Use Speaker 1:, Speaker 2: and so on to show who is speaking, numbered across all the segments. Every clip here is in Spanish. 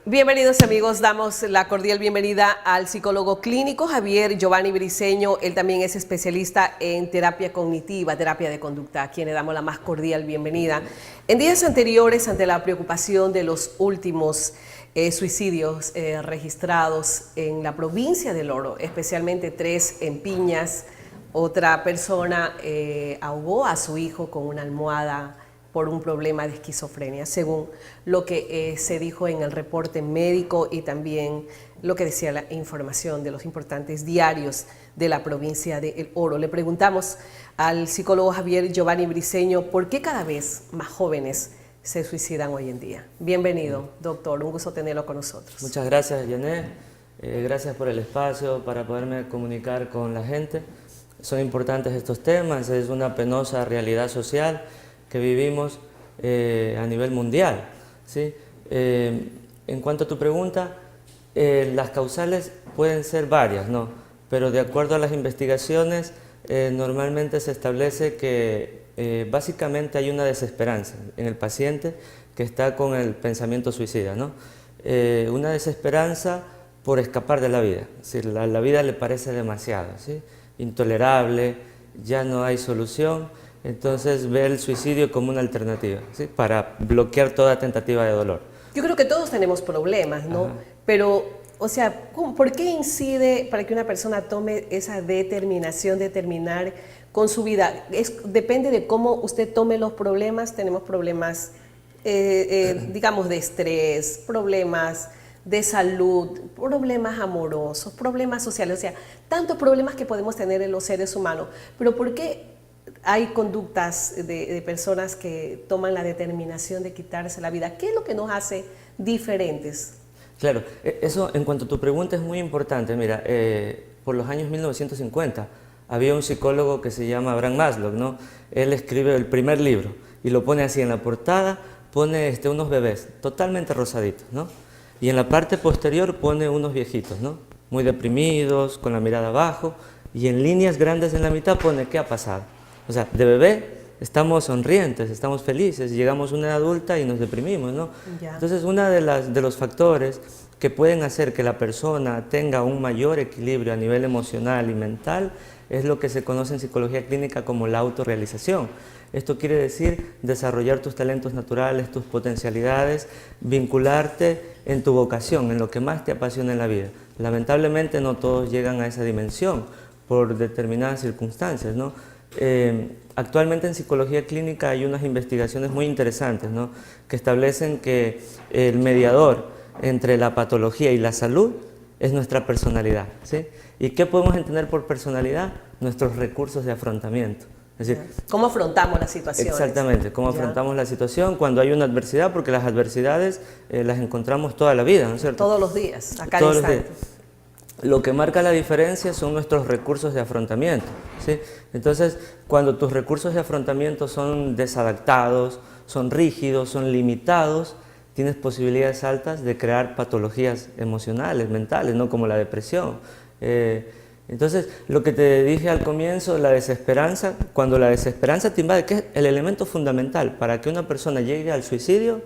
Speaker 1: Bienvenidos amigos, damos la cordial bienvenida al psicólogo clínico Javier Giovanni Briceño. Él también es especialista en terapia cognitiva, terapia de conducta, a quien le damos la más cordial bienvenida. En días anteriores, ante la preocupación de los últimos suicidios registrados en la provincia del Oro, especialmente 3 en Piñas, otra persona ahogó a su hijo con una almohada por un problema de esquizofrenia, según lo que se dijo en el reporte médico y también lo que decía la información de los importantes diarios de la provincia de El Oro. Le preguntamos al psicólogo Javier Giovanni Briceño por qué cada vez más jóvenes se suicidan hoy en día. Bienvenido, doctor, un gusto tenerlo con nosotros.
Speaker 2: Muchas gracias, Yané. Gracias por el espacio para poderme comunicar con la gente. Son importantes estos temas, es una penosa realidad social que vivimos a nivel mundial, ¿sí? En cuanto a tu pregunta, las causales pueden ser varias, ¿no? Pero de acuerdo a las investigaciones, normalmente se establece que básicamente hay una desesperanza en el paciente que está con el pensamiento suicida, ¿no? Una desesperanza por escapar de la vida, es decir, la vida le parece demasiado, ¿sí? Intolerable, ya no hay solución. Entonces ve el suicidio como una alternativa, ¿sí? Para bloquear toda tentativa de dolor.
Speaker 1: Yo creo que todos tenemos problemas, ¿no?
Speaker 2: Ajá.
Speaker 1: Pero, o sea, ¿por qué incide para que una persona tome esa determinación de terminar con su vida? Depende de cómo usted tome los problemas. Tenemos problemas, digamos, de estrés, problemas de salud, problemas amorosos, problemas sociales, o sea, tantos problemas que podemos tener en los seres humanos. Pero ¿por qué hay conductas de personas que toman la determinación de quitarse la vida? ¿Qué es lo que nos hace diferentes?
Speaker 2: Claro, eso en cuanto a tu pregunta es muy importante. Mira, por los años 1950 había un psicólogo que se llama Abraham Maslow, ¿no? Él escribe el primer libro y lo pone así en la portada, pone unos bebés totalmente rosaditos, ¿no? Y en la parte posterior pone unos viejitos, ¿no? Muy deprimidos, con la mirada abajo, y en líneas grandes en la mitad pone ¿qué ha pasado? O sea, de bebé estamos sonrientes, estamos felices, llegamos a una edad adulta y nos deprimimos, ¿no?
Speaker 1: Ya.
Speaker 2: Entonces, uno de los factores que pueden hacer que la persona tenga un mayor equilibrio a nivel emocional y mental es lo que se conoce en psicología clínica como la autorrealización. Esto quiere decir desarrollar tus talentos naturales, tus potencialidades, vincularte en tu vocación, en lo que más te apasiona en la vida. Lamentablemente no todos llegan a esa dimensión por determinadas circunstancias, ¿no? Actualmente en psicología clínica hay unas investigaciones muy interesantes, ¿no? Que establecen que el mediador entre la patología y la salud es nuestra personalidad, ¿sí? ¿Y qué podemos entender por personalidad? Nuestros recursos de afrontamiento. Es decir,
Speaker 1: ¿cómo afrontamos las situaciones?
Speaker 2: exactamente, cómo afrontamos la situación cuando hay una adversidad, porque las adversidades las encontramos toda la vida, ¿no es cierto?
Speaker 1: Todos los días, a cada
Speaker 2: Todos los
Speaker 1: instante.
Speaker 2: días. Lo que marca la diferencia son nuestros recursos de afrontamiento, ¿sí? Entonces, cuando tus recursos de afrontamiento son desadaptados, son rígidos, son limitados, tienes posibilidades altas de crear patologías emocionales, mentales, ¿no? Como la depresión. Entonces, lo que te dije al comienzo, la desesperanza, cuando la desesperanza te invade, que es el elemento fundamental para que una persona llegue al suicidio,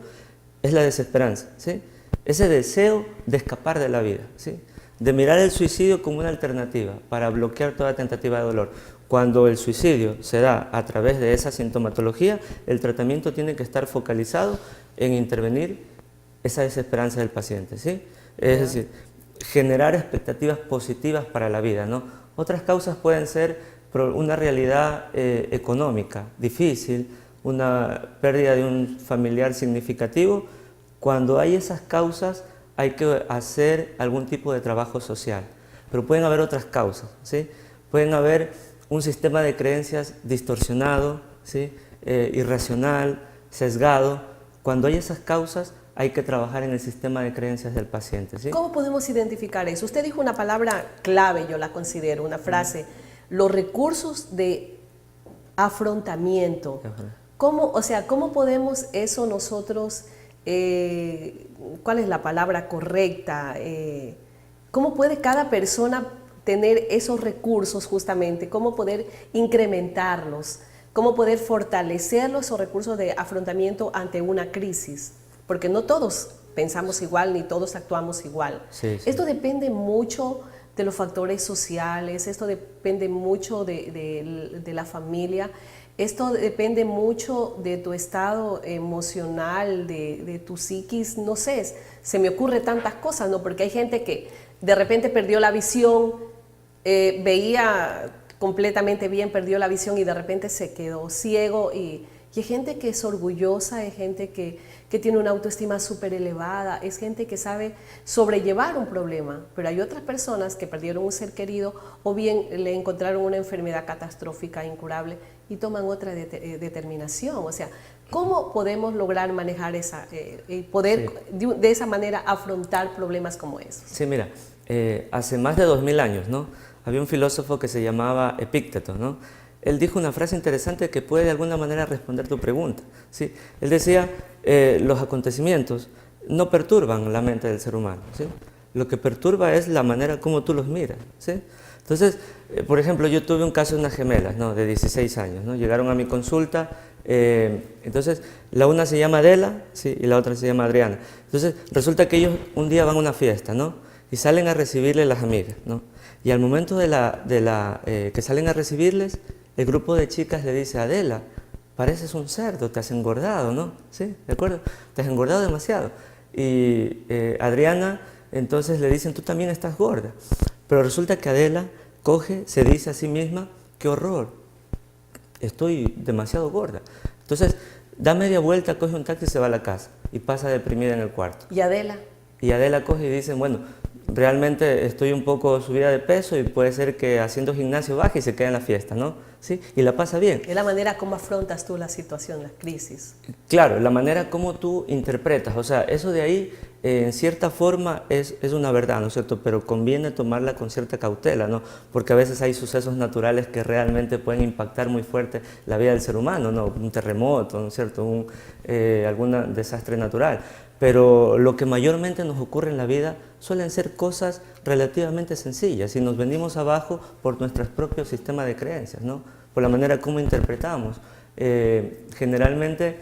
Speaker 2: es la desesperanza, ¿sí? Ese deseo de escapar de la vida, ¿sí? De mirar el suicidio como una alternativa para bloquear toda tentativa de dolor. Cuando el suicidio se da a través de esa sintomatología, el tratamiento tiene que estar focalizado en intervenir esa desesperanza del paciente, ¿sí? Es decir, generar expectativas positivas para la vida, ¿no? Otras causas pueden ser una realidad económica difícil, una pérdida de un familiar significativo. Cuando hay esas causas, hay que hacer algún tipo de trabajo social, pero pueden haber otras causas, ¿sí? Pueden haber un sistema de creencias distorsionado, ¿sí? Irracional, sesgado. Cuando hay esas causas, hay que trabajar en el sistema de creencias del paciente, ¿sí?
Speaker 1: ¿Cómo podemos identificar eso? Usted dijo una palabra clave, yo la considero, una frase, los recursos de afrontamiento. ¿Cómo, o sea, cómo podemos eso nosotros, cuál es la palabra correcta? ¿Cómo puede cada persona tener esos recursos justamente? ¿Cómo poder incrementarlos? ¿Cómo poder fortalecer esos recursos de afrontamiento ante una crisis? Porque no todos pensamos igual ni todos actuamos igual.
Speaker 2: Sí, sí.
Speaker 1: Esto depende mucho de los factores sociales, esto depende mucho de la familia, esto depende mucho de tu estado emocional, de tu psiquis, no sé, se me ocurre tantas cosas, ¿no? Porque hay gente que de repente perdió la visión, veía completamente bien, perdió la visión y de repente se quedó ciego y hay gente que es orgullosa, hay gente que tiene una autoestima súper elevada, es gente que sabe sobrellevar un problema, pero hay otras personas que perdieron un ser querido o bien le encontraron una enfermedad catastrófica, incurable y toman otra determinación. O sea, ¿cómo podemos lograr manejar esa, poder de esa manera afrontar problemas como esos?
Speaker 2: Sí, mira, hace más de 2000 años, ¿no? Había un filósofo que se llamaba Epícteto, ¿no? Él dijo una frase interesante que puede de alguna manera responder tu pregunta, ¿sí? Él decía, los acontecimientos no perturban la mente del ser humano, ¿sí? Lo que perturba es la manera como tú los miras, ¿sí? Entonces, por ejemplo, yo tuve un caso de unas gemelas, ¿no? De 16 años, ¿no? Llegaron a mi consulta, entonces la una se llama Adela, ¿sí? Y la otra se llama Adriana. Entonces, resulta que ellos un día van a una fiesta, ¿no? Y salen a recibirle las amigas, ¿no? Y al momento que salen a recibirles, el grupo de chicas le dice, Adela, pareces un cerdo, te has engordado, ¿no? ¿Sí? ¿De acuerdo? Te has engordado demasiado. Y Adriana, entonces le dicen, tú también estás gorda. Pero resulta que Adela coge, se dice a sí misma, qué horror, estoy demasiado gorda. Entonces, da media vuelta, coge un taxi y se va a la casa. Y pasa deprimida en el cuarto.
Speaker 1: ¿Y Adela?
Speaker 2: Y Adela coge y dice, bueno, realmente estoy un poco subida de peso y puede ser que haciendo gimnasio baje y se quede en la fiesta, ¿no? ¿Sí? Y la pasa bien.
Speaker 1: Es la manera como afrontas tú la situación, la crisis.
Speaker 2: Claro, la manera como tú interpretas, o sea, eso de ahí, en cierta forma, es una verdad, ¿no es cierto? Pero conviene tomarla con cierta cautela, ¿no? Porque a veces hay sucesos naturales que realmente pueden impactar muy fuerte la vida del ser humano, ¿no? Un terremoto, ¿no es cierto? Algún desastre natural. Pero lo que mayormente nos ocurre en la vida suelen ser cosas relativamente sencillas y nos venimos abajo por nuestro propio sistema de creencias, ¿no? Por la manera como interpretamos. Generalmente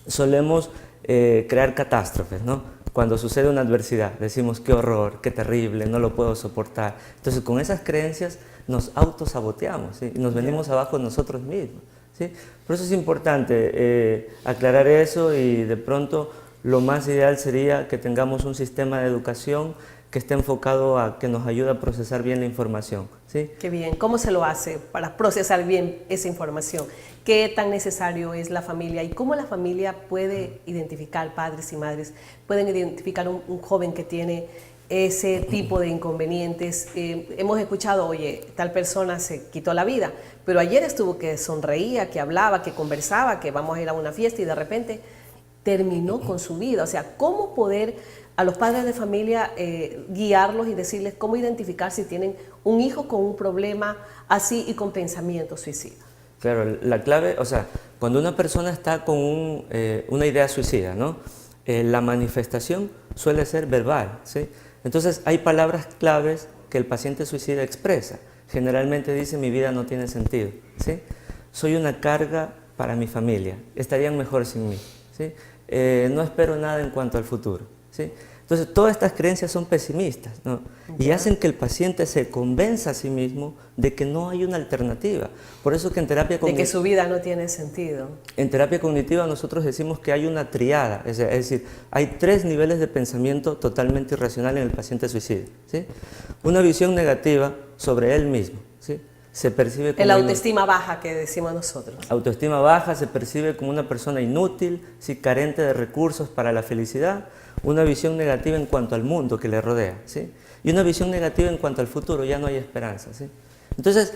Speaker 2: solemos crear catástrofes, ¿no? Cuando sucede una adversidad, decimos qué horror, qué terrible, no lo puedo soportar. Entonces con esas creencias nos autosaboteamos, ¿sí? Y nos venimos abajo nosotros mismos, ¿sí? Por eso es importante aclarar eso y de pronto lo más ideal sería que tengamos un sistema de educación que esté enfocado a que nos ayude a procesar bien la información, ¿sí?
Speaker 1: Qué bien. ¿Cómo se lo hace para procesar bien esa información? ¿Qué tan necesario es la familia? ¿Y cómo la familia puede identificar, padres y madres, pueden identificar un joven que tiene ese tipo de inconvenientes? Hemos escuchado, oye, tal persona se quitó la vida, pero ayer estuvo que sonreía, que hablaba, que conversaba, que vamos a ir a una fiesta y de repente terminó con su vida. O sea, ¿cómo poder a los padres de familia guiarlos y decirles cómo identificar si tienen un hijo con un problema así y con pensamiento suicida?
Speaker 2: Claro, la clave, o sea, cuando una persona está con una idea suicida, ¿no? La manifestación suele ser verbal, ¿sí? Entonces hay palabras claves que el paciente suicida expresa. Generalmente dice, mi vida no tiene sentido, ¿sí? Soy una carga para mi familia, estarían mejor sin mí, ¿sí? No espero nada en cuanto al futuro, ¿sí? Entonces, todas estas creencias son pesimistas, ¿no? Y hacen que el paciente se convenza a sí mismo de que no hay una alternativa. Por eso que en terapia cognitiva...
Speaker 1: De que su vida no tiene sentido.
Speaker 2: En terapia cognitiva nosotros decimos que hay una triada, es decir, hay 3 niveles de pensamiento totalmente irracional en el paciente suicida, ¿sí? Una visión negativa sobre él mismo, ¿sí? Se percibe como
Speaker 1: el autoestima baja que decimos nosotros.
Speaker 2: Autoestima baja, se percibe como una persona inútil, ¿sí? Carente de recursos para la felicidad. Una visión negativa en cuanto al mundo que le rodea, ¿sí? Y una visión negativa en cuanto al futuro, ya no hay esperanza, ¿sí? Entonces,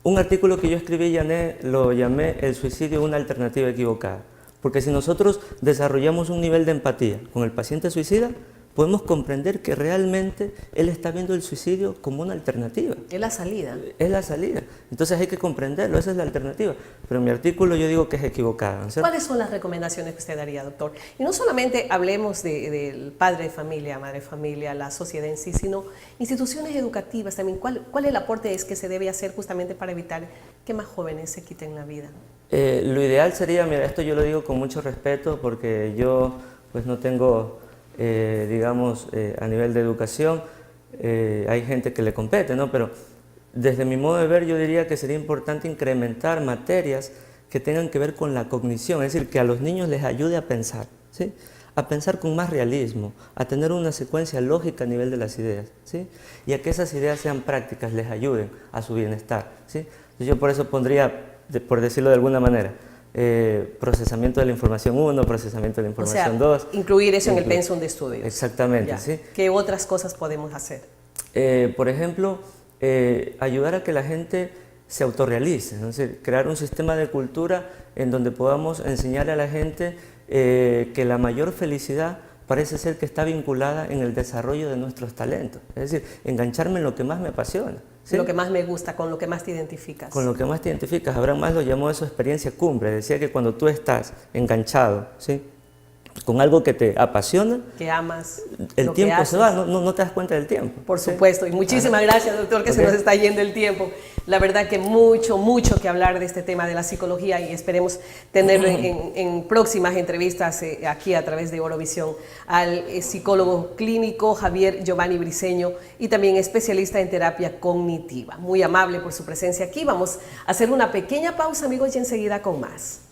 Speaker 2: un artículo que yo escribí lo llamé El suicidio una alternativa equivocada. Porque si nosotros desarrollamos un nivel de empatía con el paciente suicida, podemos comprender que realmente él está viendo el suicidio como una alternativa.
Speaker 1: Es la salida.
Speaker 2: Es la salida. Entonces hay que comprenderlo, esa es la alternativa. Pero en mi artículo yo digo que es equivocada, ¿no?
Speaker 1: ¿Cuáles son las recomendaciones que usted daría, doctor? Y no solamente hablemos del padre de familia, madre de familia, la sociedad en sí, sino instituciones educativas también. ¿Cuál es el aporte que se debe hacer justamente para evitar que más jóvenes se quiten la vida?
Speaker 2: Lo ideal sería, mira, esto yo lo digo con mucho respeto porque yo pues no tengo digamos, a nivel de educación, hay gente que le compete, ¿no? Pero desde mi modo de ver yo diría que sería importante incrementar materias que tengan que ver con la cognición, es decir, que a los niños les ayude a pensar, ¿sí? A pensar con más realismo, a tener una secuencia lógica a nivel de las ideas, ¿sí? Y a que esas ideas sean prácticas, les ayuden a su bienestar, ¿sí? Entonces yo por eso pondría, por decirlo de alguna manera, procesamiento de la información 1, procesamiento de la información 2.
Speaker 1: Incluir eso en el pensum de estudios.
Speaker 2: Exactamente,
Speaker 1: Ya.
Speaker 2: ¿sí?
Speaker 1: ¿Qué otras cosas podemos hacer?
Speaker 2: Por ejemplo, ayudar a que la gente se autorrealice, ¿no? Es decir, crear un sistema de cultura en donde podamos enseñar a la gente que la mayor felicidad parece ser que está vinculada en el desarrollo de nuestros talentos, es decir, engancharme en lo que más me apasiona, ¿sí?
Speaker 1: Lo que más me gusta, con lo que más te identificas.
Speaker 2: Con lo que más te identificas. Abraham Maslow llamó eso experiencia cumbre, decía que cuando tú estás enganchado, ¿sí?, con algo que te apasiona,
Speaker 1: que amas,
Speaker 2: el tiempo se va, no te das cuenta del tiempo.
Speaker 1: Por supuesto, y muchísimas gracias, doctor, que se nos está yendo el tiempo. La verdad que mucho que hablar de este tema de la psicología y esperemos tenerlo en próximas entrevistas aquí a través de Orovisión al psicólogo clínico Javier Giovanni Briceño y también especialista en terapia cognitiva. Muy amable por su presencia aquí. Vamos a hacer una pequeña pausa, amigos, y enseguida con más.